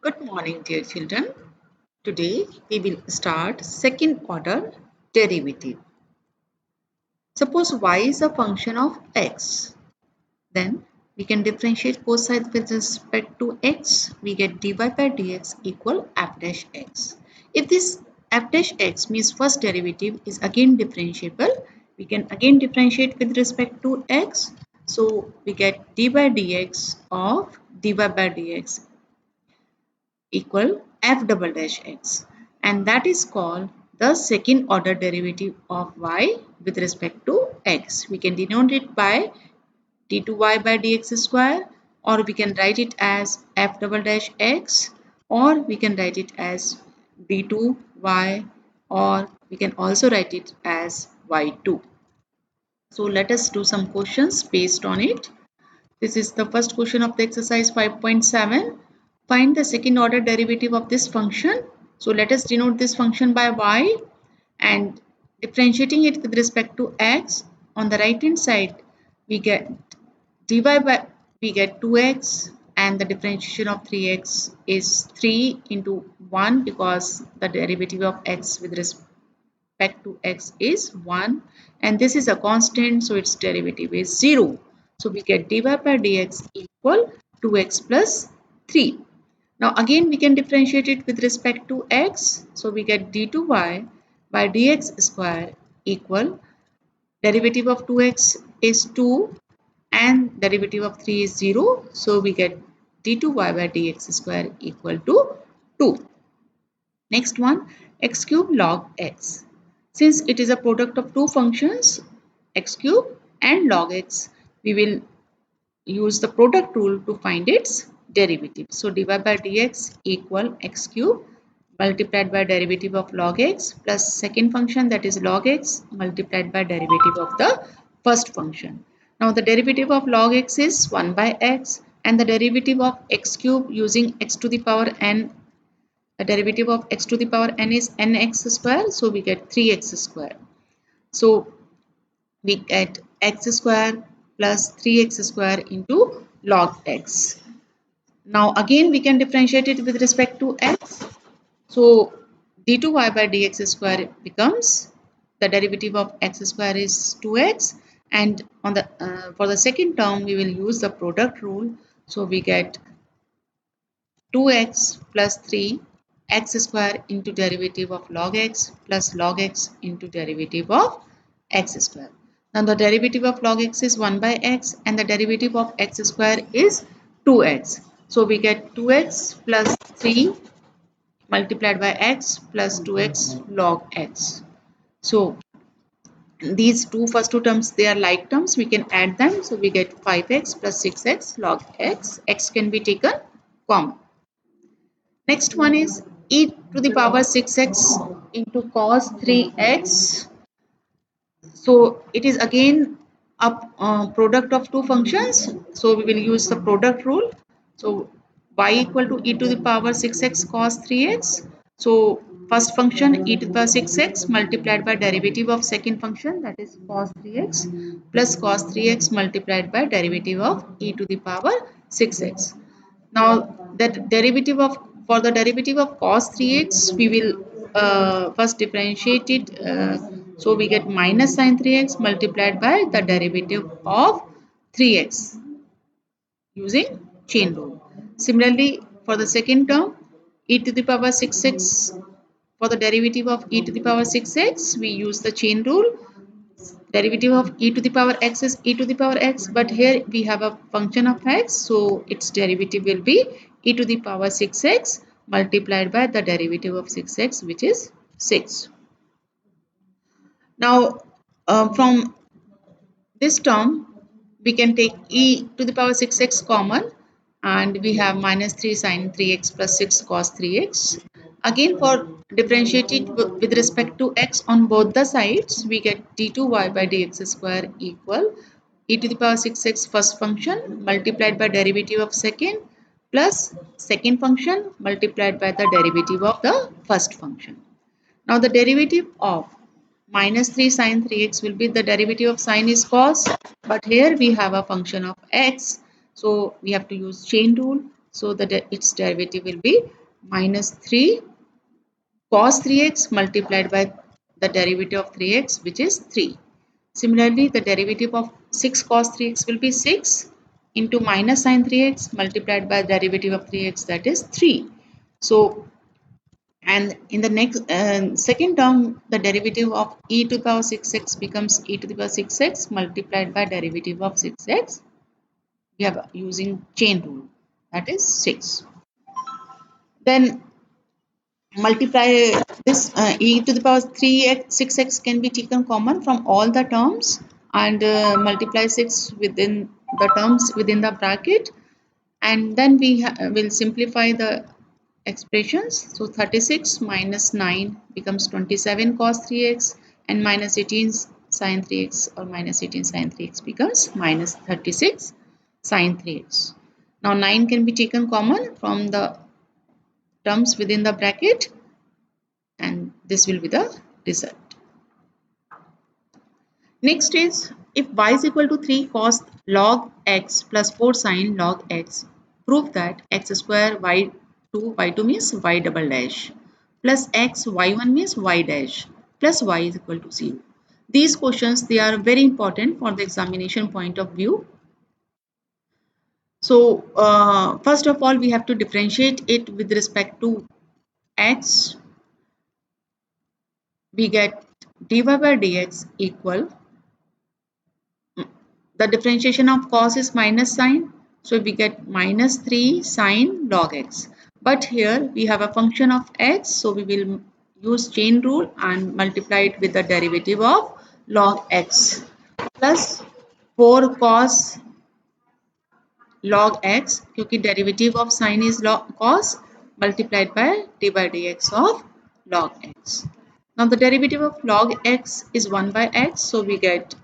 Good morning, dear children. Today we will start second order derivative. Suppose y is a function of x. Then we can differentiate both sides with respect to x. We get dy by dx equal f dash x. If this f dash x means first derivative is again differentiable, we can again differentiate with respect to x. So we get d by dx of dy by dx equal f double dash x, and that is called the second order derivative of y with respect to x. We can denote it by d2y by dx square, or we can write it as f double dash x, or we can write it as d2y, or we can also write it as y2. So let us do some questions based on it. This is the first question of the exercise 5.7. Find the second order derivative of this function. So let us denote this function by y and differentiating it with respect to x. On the right hand side we get dy by we get 2x, and the differentiation of 3x is 3 into 1 because the derivative of x with respect to x is 1, and this is a constant, so its derivative is 0. So we get dy by dx equal 2x plus 3. Now again we can differentiate it with respect to x. So we get d2y by dx square equal derivative of 2x is 2 and derivative of 3 is 0. So we get d2y by dx square equal to 2. Next one, x cube log x. Since it is a product of two functions, x cube and log x, we will use the product rule to find its derivative. So dy by dx equal x cube multiplied by derivative of log x plus second function, that is log x, multiplied by derivative of the first function. Now the derivative of log x is 1 by x, and the derivative of x cube using x to the power n, the derivative of x to the power n is nx square, so we get 3x square. So we get x square plus 3x square into log x. Now again we can differentiate it with respect to x. So d2y by dx square becomes, the derivative of x square is 2x, and on the for the second term we will use the product rule. So we get 2x plus 3 x square into derivative of log x plus log x into derivative of x square. Now the derivative of log x is 1 by x, and the derivative of x square is 2x. So we get 2x plus 3 multiplied by x plus 2x log x. So these first two terms, they are like terms, we can add them. So we get 5x plus 6x log x. X can be taken common. Next one is e to the power 6x into cos 3x. So it is again a product of two functions. So we will use the product rule. So y equal to e to the power 6x cos 3x. So first function e to the power 6x multiplied by derivative of second function, that is cos 3x, plus cos 3x multiplied by derivative of e to the power 6x. Now that derivative of, for the derivative of cos 3x we will first differentiate it. So we get minus sin 3x multiplied by the derivative of 3x using chain rule. Similarly for the second term, e to the power 6x, for the derivative of e to the power 6x we use the chain rule. Derivative of e to the power x is e to the power x, but here we have a function of x, so its derivative will be e to the power 6x multiplied by the derivative of 6x, which is 6. Now from this term we can take e to the power 6x common, and we have minus 3 sin 3x plus 6 cos 3x. Again for differentiating with respect to x on both the sides, we get d2y by dx square equal e to the power 6x first function multiplied by derivative of second plus second function multiplied by the derivative of the first function. Now the derivative of minus 3 sin 3x will be, the derivative of sin is cos, but here we have a function of x, so we have to use chain rule. So its derivative will be minus 3 cos 3x multiplied by the derivative of 3x, which is 3. Similarly, the derivative of 6 cos 3x will be 6 into minus sin 3x multiplied by derivative of 3x, that is 3. So, and in the next second term, the derivative of e to the power 6x becomes e to the power 6x multiplied by derivative of 6x. We are using chain rule, that is 6. Then multiply this e to the power 3x 6x can be taken common from all the terms, and multiply 6 within the terms within the bracket, and then we will simplify the expressions. So 36 minus 9 becomes 27 cos 3x, and minus 18 sin 3x or minus 18 sin 3x becomes minus 36 sin 3x. Now 9 can be taken common from the terms within the bracket, and this will be the result. Next is, if y is equal to 3 cos log x plus 4 sin log x, prove that x square y2 means y double dash plus x y1 means y dash plus y is equal to 0. These questions, they are very important for the examination point of view. So first of all, we have to differentiate it with respect to x. We get dy by dx equal, the differentiation of cos is minus sine, so we get minus 3 sine log x. But here we have a function of x, so we will use chain rule and multiply it with the derivative of log x plus 4 cos log x, क्योंकि derivative of sine is log cos, multiplied by d by dx of log x. Now the derivative of log x is 1 by x, so we get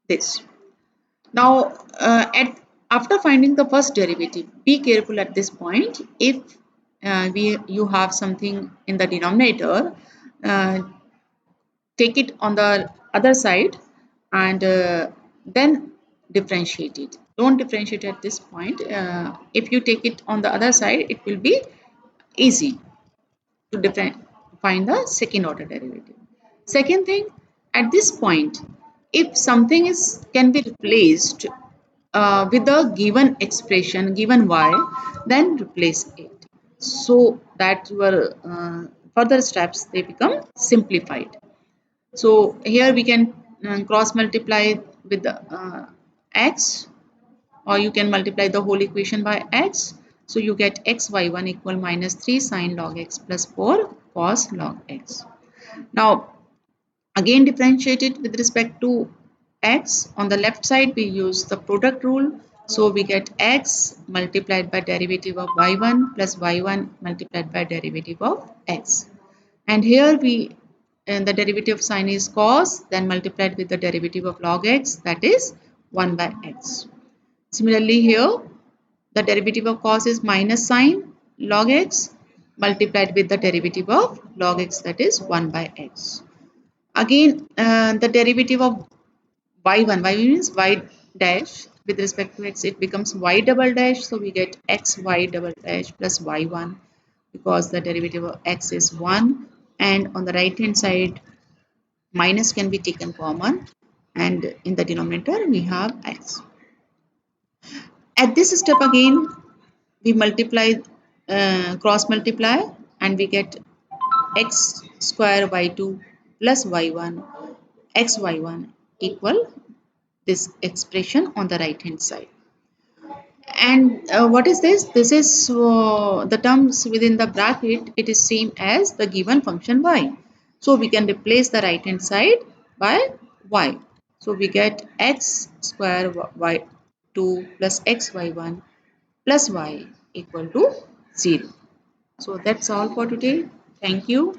this. Now, after finding the first derivative, be careful at this point. If you have something in the denominator, uh, take it on the other side, and then differentiate it. Don't differentiate at this point. If you take it on the other side, it will be easy to find the second order derivative. Second thing, at this point, if something can be replaced with a given expression, given y, then replace it, so that your further steps, they become simplified. So here we can cross multiply with the x, or you can multiply the whole equation by x. So you get x y1 equal minus 3 sine log x plus 4 cos log x. Now again differentiate it with respect to x. On the left side we use the product rule. So we get x multiplied by derivative of y1 plus y1 multiplied by derivative of x. And here the derivative of sine is cos, then multiplied with the derivative of log x, that is 1 by x. Similarly here, the derivative of cos is minus sine log x multiplied with the derivative of log x, that is 1 by x. Again, the derivative of y1 means y dash, with respect to x it becomes y double dash, so we get x y double dash plus y1, because the derivative of x is 1, and on the right hand side minus can be taken common, and in the denominator we have x. At this step again we multiply, cross multiply, and we get x square y2 plus y1 x y1 equal this expression on the right hand side. And what is this? This is the terms within the bracket, it is same as the given function y. So we can replace the right hand side by y. So we get x square y2 plus x y1 plus y equal to 0. So that's all for today. Thank you.